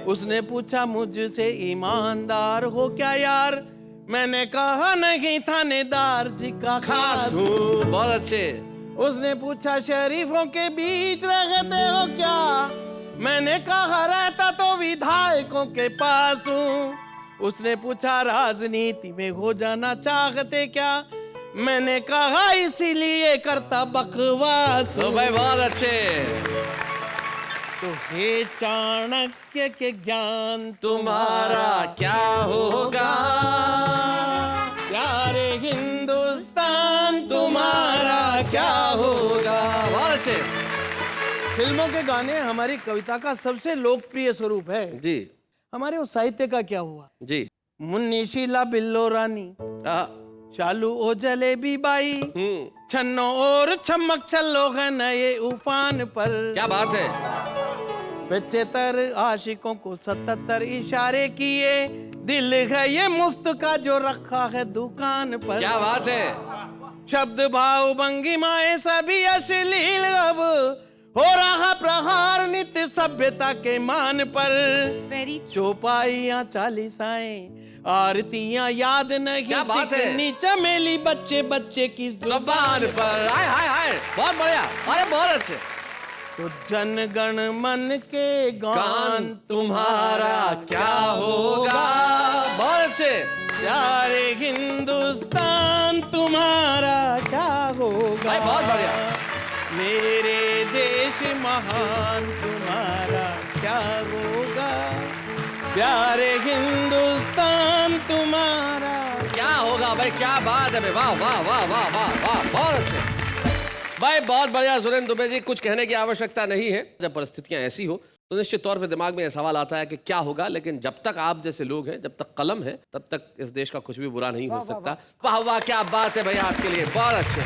उसने पूछा मुझसे ईमानदार हो क्या यार, मैंने कहा नहीं थानेदार जी का खास हूँ। बहुत अच्छे। उसने पूछा शरीफों के बीच रहते हो क्या, मैंने कहा रहता तो विधायकों के पास हूँ। उसने पूछा राजनीति में हो जाना चाहते क्या, मैंने कहा इसीलिए करता बकवास हूँ। भाई बहुत अच्छे। तो हे चाणक्य के ज्ञान तुम्हारा क्या होगा, प्यारे हिंदुस्तान तुम्हारा क्या होगा। बहुत अच्छे। फिल्मों के गाने हमारी कविता का सबसे लोकप्रिय स्वरूप है जी। हमारे उस साहित्य का क्या हुआ। जी। मुन्नी शीला बिल्लो रानी, चालू ओ जलेबी बाई, छन्नो और छमक चलो है नए उफान पर। क्या बात है। 75 आशिकों को 77 इशारे किए, दिल है ये मुफ्त का जो रखा है दुकान पर। क्या बात है। शब्द भाव भंगिमाएं सभी अश्लील, अब हो रहा प्रहार नित्य सभ्यता के मान पर। वेरी चौपाइयाँ चालीसाएं आरतियां याद नहीं, क्या बात है। कितनी चमेली बच्चे बच्चे की जुबान पर। हाय हाय हाय, बहुत बढ़िया। अरे बहुत अच्छे। तो जन गण मन के गान तुम्हारा क्या होगा। बहुत अच्छे। प्यारे हिंदुस्तान तुम्हारा क्या होगा। भाई बहुत बढ़िया। मेरे देश महान तुम्हारा क्या होगा, प्यारे हिंदुस्तान तुम्हारा क्या होगा। भाई क्या बात है भाई, वाह वाह वाह वाह वाह वाह, बहुत अच्छे भाई बहुत बढ़िया सुरेंद्र दुबे जी, कुछ कहने की आवश्यकता नहीं है। जब परिस्थितियां ऐसी हो तो निश्चित तौर पे दिमाग में यह सवाल आता है कि क्या होगा, लेकिन जब तक आप जैसे लोग हैं, जब तक कलम है, तब तक इस देश का कुछ भी बुरा नहीं हो सकता। वाह वाह, क्या बात है भैया, आपके लिए बहुत अच्छे।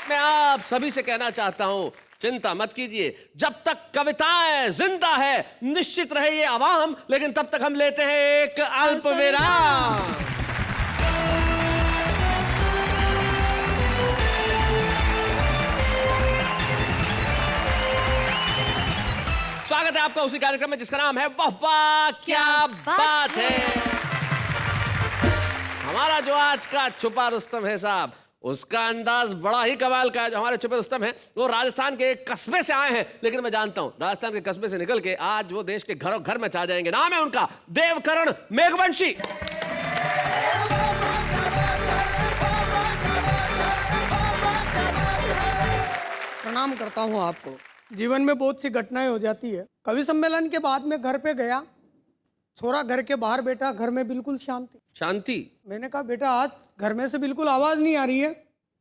मैं आप सभी से कहना चाहता हूं, चिंता मत कीजिए, जब तक कविताएं जिंदा है निश्चित रहे ये आवाम, लेकिन तब तक हम लेते हैं एक अल्प विराम। स्वागत है आपका उसी कार्यक्रम में जिसका नाम है वाह वाह क्या बात है। हमारा जो आज का छुपा रुस्तम है साहब, उसका अंदाज बड़ा ही कमाल का है। जो हमारे छुपे रुस्तम हैं वो राजस्थान के एक कस्बे से आए हैं, लेकिन मैं जानता हूं राजस्थान के कस्बे से निकल के आज वो देश के घरों घर में छा जाएंगे। नाम है उनका देवकरण मेघवंशी। प्रणाम करता हूँ आपको। जीवन में बहुत सी घटनाएं हो जाती है। कवि सम्मेलन के बाद में घर पे गया, छोरा घर के बाहर बैठा, घर में बिल्कुल शांति। शांति? मैंने कहा बेटा आज घर में से बिल्कुल आवाज नहीं आ रही है,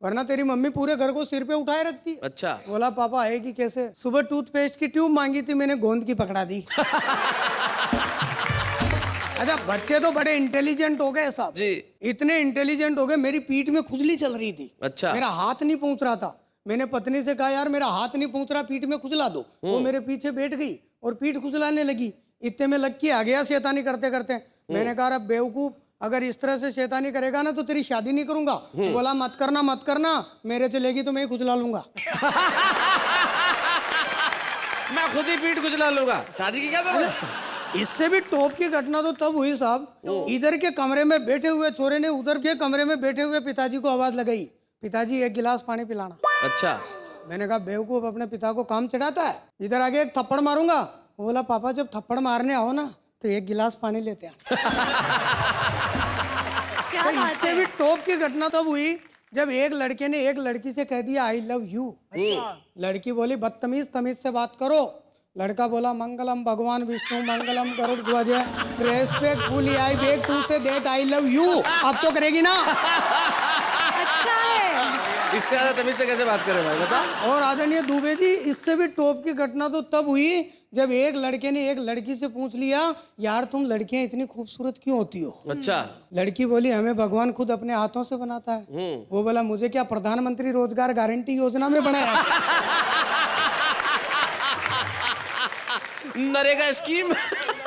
वरना तेरी मम्मी पूरे घर को सिर पे उठाए रखती है। अच्छा। बोला पापा आएगी कैसे? सुबह टूथपेस्ट की ट्यूब मांगी थी, मैंने गोंद की पकड़ा दी। अच्छा बच्चे तो बड़े इंटेलिजेंट हो गए साहब जी। इतने इंटेलिजेंट हो गए, मेरी पीठ में खुजली चल रही थी। अच्छा। मेरा हाथ नहीं पहुंच रहा था। मैंने पत्नी से कहा यार मेरा हाथ नहीं पहुंच रहा, पीठ में खुजला दो। वो मेरे पीछे बैठ गई और पीठ खुजलाने लगी। इतने में लक्की आ गया शैतानी करते करते। मैंने कहा अब बेवकूफ, अगर इस तरह से शैतानी करेगा ना तो तेरी शादी नहीं करूंगा। बोला मत करना, मेरे चलेगी तो मैं ही खुजला लूंगा। मैं खुद ही पीठ खुजला लूंगा, शादी की क्या जरूरत? इससे भी टॉप की घटना तो तब हुई साहब, इधर के कमरे में बैठे हुए छोरे ने उधर के कमरे में बैठे हुए पिताजी को आवाज लगाई, पिताजी एक गिलास पानी पिलाना। अच्छा। मैंने कहा बेवकूफ अपने पिता को काम चढ़ाता है, इधर आगे एक थप्पड़ मारूंगा। वो बोला पापा जब थप्पड़ मारने आओ ना तो एक गिलास पानी लेते हैं। तो इससे भी टॉप की घटना तब हुई जब एक लड़के ने एक लड़की से कह दिया आई लव यू। लड़की बोली बदतमीज, तमीज से बात करो। लड़का बोला मंगलम भगवान विष्णु मंगलम गरुड़ ध्वज, respectfully I beg to say that I love you. अब तो करेगी ना? इससे ज्यादा तमीज से कैसे बात करे भाई, बता। और आदरणीय दुबे जी इससे भी टॉप की घटना तो तब हुई जब एक लड़के ने एक लड़की से पूछ लिया यार तुम लड़कियां इतनी खूबसूरत क्यों होती हो? अच्छा। लड़की बोली हमें भगवान खुद अपने हाथों से बनाता है। वो बोला मुझे क्या प्रधानमंत्री रोजगार गारंटी योजना में बनाया? नरेगा स्कीम।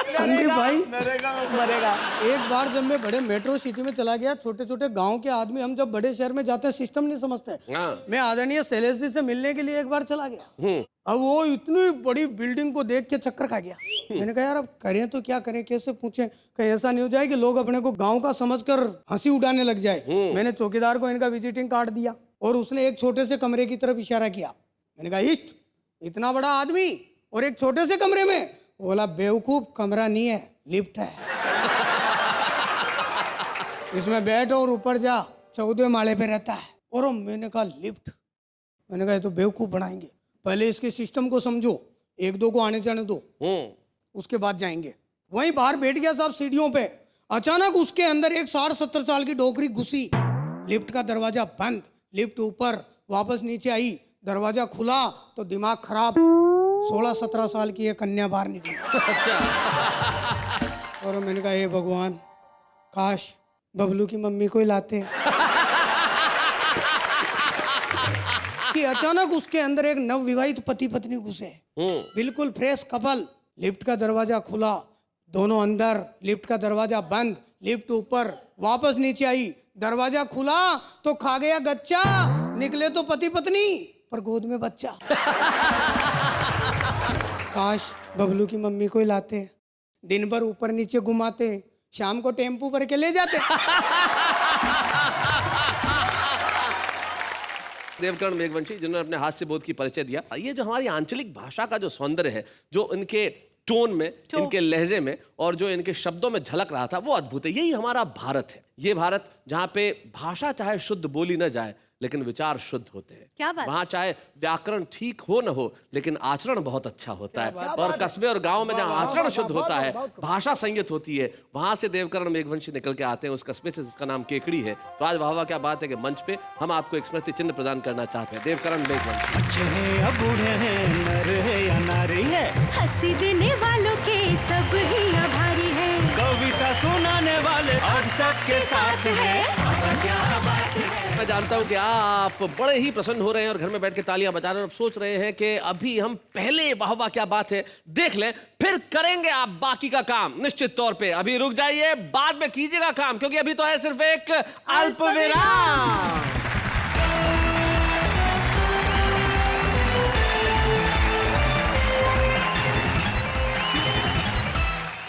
संदीप भाई मरेगा। एक बार जब मैं बड़े मेट्रो सिटी में चला गया, छोटे छोटे गांव के आदमी हम जब बड़े शहर में जाते हैं सिस्टम नहीं समझते। हाँ। मैं आदरणीय शैलेश जी से मिलने के लिए एक बार चला गया। अब वो इतनी बड़ी बिल्डिंग को देख के चक्कर खा गया। मैंने कहा यार अब करें तो क्या करें, कैसे पूछें, कहीं ऐसा नहीं हो जाए कि लोग अपने को गाँव का समझकर हंसी उड़ाने लग जाए। मैंने चौकीदार को इनका विजिटिंग कार्ड दिया और उसने एक छोटे से कमरे की तरफ इशारा किया। मैंने कहा इष्ट इतना बड़ा आदमी और एक छोटे से कमरे में? बोला बेवकूफ कमरा नहीं है, लिफ्ट है। इसमें बैठ और ऊपर जा, 14वें माले पे रहता है। और मैंने कहा लिफ्ट? मैंने कहा ये तो बेवकूफ बनाएंगे, पहले इसके सिस्टम को समझो, एक दो को आने जाने दो, उसके बाद जाएंगे। वहीं बाहर बैठ गया साहब सीढ़ियों पे। अचानक उसके अंदर एक 60-70 साल की डोकरी घुसी। लिफ्ट का दरवाजा बंद, लिफ्ट ऊपर, वापस नीचे आई, दरवाजा खुला तो दिमाग खराब, 16-17 साल की एक कन्या बाहर निकली। अच्छा। और मैंने कहा हे भगवान काश बबलू की मम्मी को ही लाते। कि अचानक उसके अंदर एक नवविवाहित पति पत्नी घुसे, बिल्कुल फ्रेश कपल। लिफ्ट का दरवाजा खुला, दोनों अंदर, लिफ्ट का दरवाजा बंद, लिफ्ट ऊपर, वापस नीचे आई, दरवाजा खुला तो खा गया गच्चा, निकले तो पति पत्नी पर गोद में बच्चा। काश बबलू की मम्मी को ही लाते, दिन भर ऊपर नीचे घुमाते, शाम को टेम्पू भर के ले जाते। देवकरण मेघवंशी जिन्होंने अपने हास्य बोध की परिचय दिया। ये जो हमारी आंचलिक भाषा का जो सौंदर्य है, जो इनके टोन में, इनके लहजे में और जो इनके शब्दों में झलक रहा था, वो अद्भुत है। यही हमारा भारत है। ये भारत जहाँ पे भाषा चाहे शुद्ध बोली न जाए, लेकिन विचार शुद्ध होते हैं। क्या बात? वहाँ चाहे व्याकरण ठीक हो न हो, लेकिन आचरण बहुत अच्छा होता है। और कस्बे और गांव में जहाँ आचरण शुद्ध होता है, भाषा संयत होती है, वहां से देवकरण मेघवंशी निकल के आते हैं उस कस्बे से जिसका नाम केकड़ी है। तो आज वाह वाह क्या बात है कि मंच पे हम आपको एक स्मृति चिन्ह प्रदान करना चाहते हैं, देवकरण मेघवंशी। बच्चे हैं या बूढ़े हैं, नर है या नारी है, हंसी देने वालों के सब ही आभारी है, कविता सुनाने वाले अब सबके साथ है। क्या बात है। मैं जानता हूं कि आप बड़े ही प्रसन्न हो रहे हैं और घर में बैठ के तालियां बजा रहे हैं और सोच रहे हैं कि अभी हम पहले वाह वाह क्या बात है देख लें, फिर करेंगे आप बाकी का काम। निश्चित तौर पे अभी रुक जाइए, बाद में कीजिएगा काम, क्योंकि अभी तो है सिर्फ एक अल्प विराम।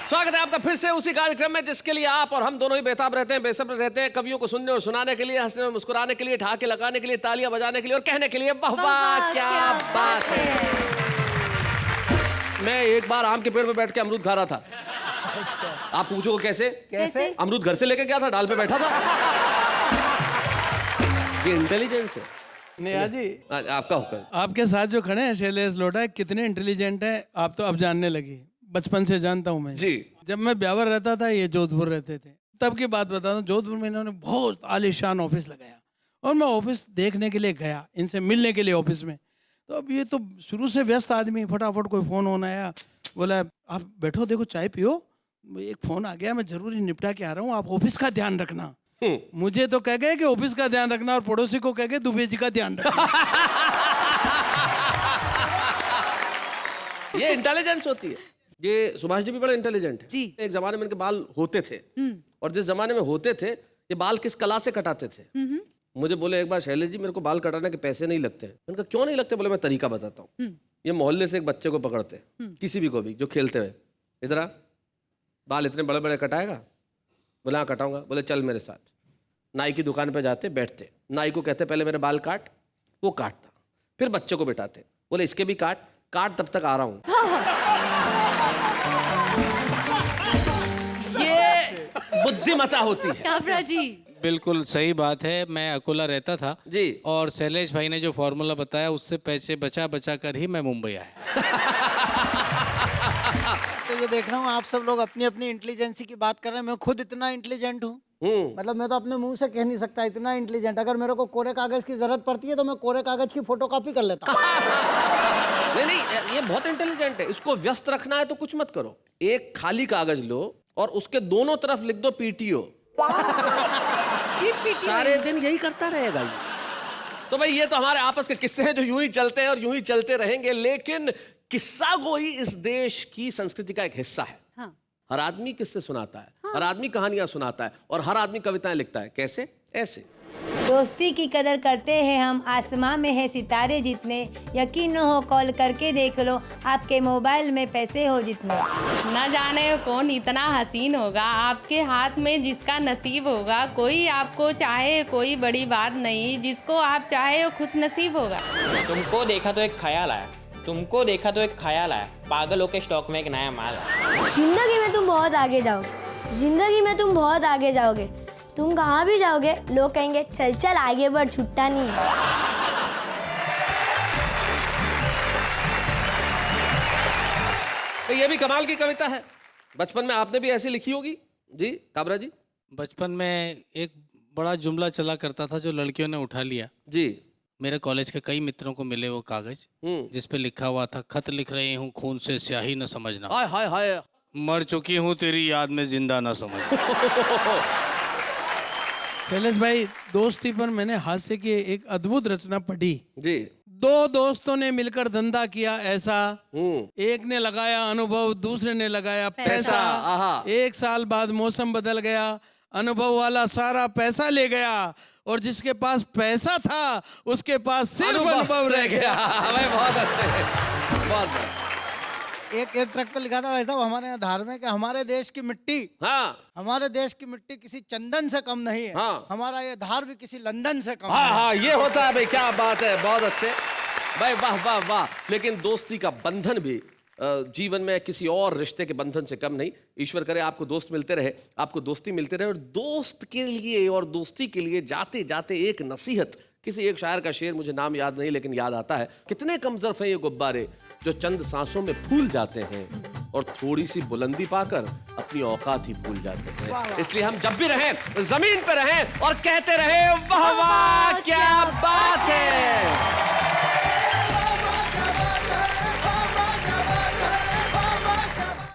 स्वागत है आपका फिर से उसी कार्यक्रम में जिसके लिए आप और हम दोनों ही बेताब रहते हैं, बेसब्र रहते हैं, कवियों को सुनने और सुनाने के लिए, हंसने और मुस्कुराने के लिए, ठहाके लगाने के लिए, तालियां बजाने के लिए और कहने के लिए वाह वाह क्या बात है। मैं एक बार आम के पेड़ पे बैठ के अमरूद खा रहा था। आप पूछो कैसे? कैसे? अमरूद घर से लेके गया था, डाल पे बैठा था। ये इंटेलिजेंस है। नेहा जी, आपका हुक्म। आपके साथ जो खड़े हैं शैलेश लोढ़ा, कितने इंटेलिजेंट हैं आप तो अब जानने लगी। बचपन से जानता हूं मैं जी। जब मैं ब्यावर रहता था, ये जोधपुर रहते थे, तब की बात बताता हूँ। जोधपुर में इन्होंने बहुत आलीशान ऑफिस लगाया और मैं ऑफिस देखने के लिए गया, इनसे मिलने के लिए ऑफिस में। तो अब ये तो शुरू से व्यस्त आदमी, फटाफट कोई फोन होना आया, बोला आप बैठो, देखो चाय पियो, एक फोन आ गया, मैं जरूरी निपटा के आ रहा हूँ, आप ऑफिस का ध्यान रखना। मुझे तो कह गए कि ऑफिस का ध्यान रखना, और पड़ोसी को कह गए दुबे जी का ध्यान रखना। ये इंटेलिजेंस होती है। ये सुभाष जी भी बड़े इंटेलिजेंट हैं। जी। एक जमाने में इनके बाल होते थे, और जिस जमाने में होते थे ये बाल किस कला से कटाते थे। मुझे बोले एक बार शैलेश जी मेरे को बाल कटाने के पैसे नहीं लगते। मैंने कहा क्यों नहीं लगते? बोले मैं तरीका बताता हूँ। ये मोहल्ले से एक बच्चे को पकड़ते, किसी भी को भी जो खेलते हुए, इधर आ, बाल इतने बड़े बड़े कटाएगा? बोले हाँ कटाऊंगा। बोले चल मेरे साथ। नाई की दुकान पे जाते, बैठते, नाई को कहते पहले मेरे बाल काट, वो काटता, फिर बच्चे को बिठाते, बोले इसके भी काट तब तक आ रहा हूँ। ये बुद्धिमता होती है। काबरा जी, बिल्कुल सही बात है। मैं अकोला रहता था जी, और शैलेश भाई ने जो फॉर्मूला बताया उससे पैसे बचा बचा कर ही मैं मुंबई आया। तो ये देख रहा हूँ आप सब लोग अपनी अपनी इंटेलिजेंसी की बात कर रहे हैं। मैं खुद इतना इंटेलिजेंट हूँ, मतलब मैं तो अपने मुंह से कह नहीं सकता इतना इंटेलिजेंट। अगर मेरे को कोरे कागज की जरूरत पड़ती है तो मैं कोरे कागज की फोटोकॉपी कर लेता हूँ। नहीं ये बहुत इंटेलिजेंट है। इसको व्यस्त रखना है तो कुछ मत करो, एक खाली कागज लो और उसके दोनों तरफ लिख दो पीटीओ। सारे दिन यही करता रहेगा ये। तो भाई ये तो हमारे आपस के किस्से हैं जो यूं ही चलते हैं और यूं ही चलते रहेंगे। लेकिन किस्सा गोई इस देश की संस्कृति का एक हिस्सा है। हाँ। हर आदमी किस्से सुनाता है, हर आदमी कहानियां सुनाता है और हर आदमी कविताएं लिखता है। कैसे? ऐसे। दोस्ती की कदर करते हैं हम, आसमां में है सितारे जितने, यकीन न हो कॉल करके देख लो, आपके मोबाइल में पैसे हो जितने। न जाने कौन इतना हसीन होगा, आपके हाथ में जिसका नसीब होगा। कोई आपको चाहे कोई बड़ी बात नहीं, जिसको आप चाहे वो खुश नसीब होगा। तुमको देखा तो एक ख्याल आया, तुमको देखा तो एक ख्याल आया, पागलों के स्टॉक में एक नया माल आया। जिंदगी में तुम बहुत आगे जाओगे, जिंदगी में तुम बहुत आगे जाओगे। तुम कहाँ भी जाओगे लोग कहेंगे चल चल आगे बढ़, छुट्टा नहीं है। तो ये भी कमाल की कविता है। बचपन में आपने भी ऐसी लिखी होगी जी काबरा जी? बचपन में एक बड़ा जुमला चला करता था जो लड़कियों ने उठा लिया जी। मेरे कॉलेज के कई मित्रों को मिले वो कागज जिस पे लिखा हुआ था, खत लिख रही हूँ खून से स्याही न समझना, हाय हाय हाय, मर चुकी हूँ तेरी याद में जिंदा न समझना। शैलेश भाई, दोस्ती पर मैंने हास्य की एक अद्भुत रचना पढ़ी जी। दो दोस्तों ने मिलकर धंधा किया ऐसा, एक ने लगाया अनुभव, दूसरे ने लगाया पैसा। आहा। 1 साल बाद मौसम बदल गया, अनुभव वाला सारा पैसा ले गया और जिसके पास पैसा था उसके पास सिर्फ अनुभव रह गया। भाई बहुत अच्छे, बहुत बढ़िया। एक ट्रक पे लिखा था वैसा हमारे यहाँ धार में कि हमारे देश की मिट्टी, हाँ हमारे देश की मिट्टी किसी चंदन से कम नहीं है। हाँ। हमारा ये धार भी किसी लंदन से कम हाँ नहीं है। हाँ, ये होता है भाई, क्या बात है, बहुत अच्छे भाई, वाह वाह वाह। लेकिन दोस्ती का बंधन भी जीवन में किसी और रिश्ते के बंधन से कम नहीं। ईश्वर करे आपको दोस्त मिलते रहे, आपको दोस्ती मिलते रहे। और दोस्त के लिए और दोस्ती के लिए जाते जाते एक नसीहत किसी एक शायर का शेर, मुझे नाम याद नहीं लेकिन याद आता है, कितने कमजोर हैं ये गुब्बारे जो चंद सांसों में फूल जाते हैं और थोड़ी सी बुलंदी पाकर अपनी औकात ही भूल जाते हैं। इसलिए हम जब भी रहें जमीन पर रहें और कहते रहे वाह वाह क्या बात है।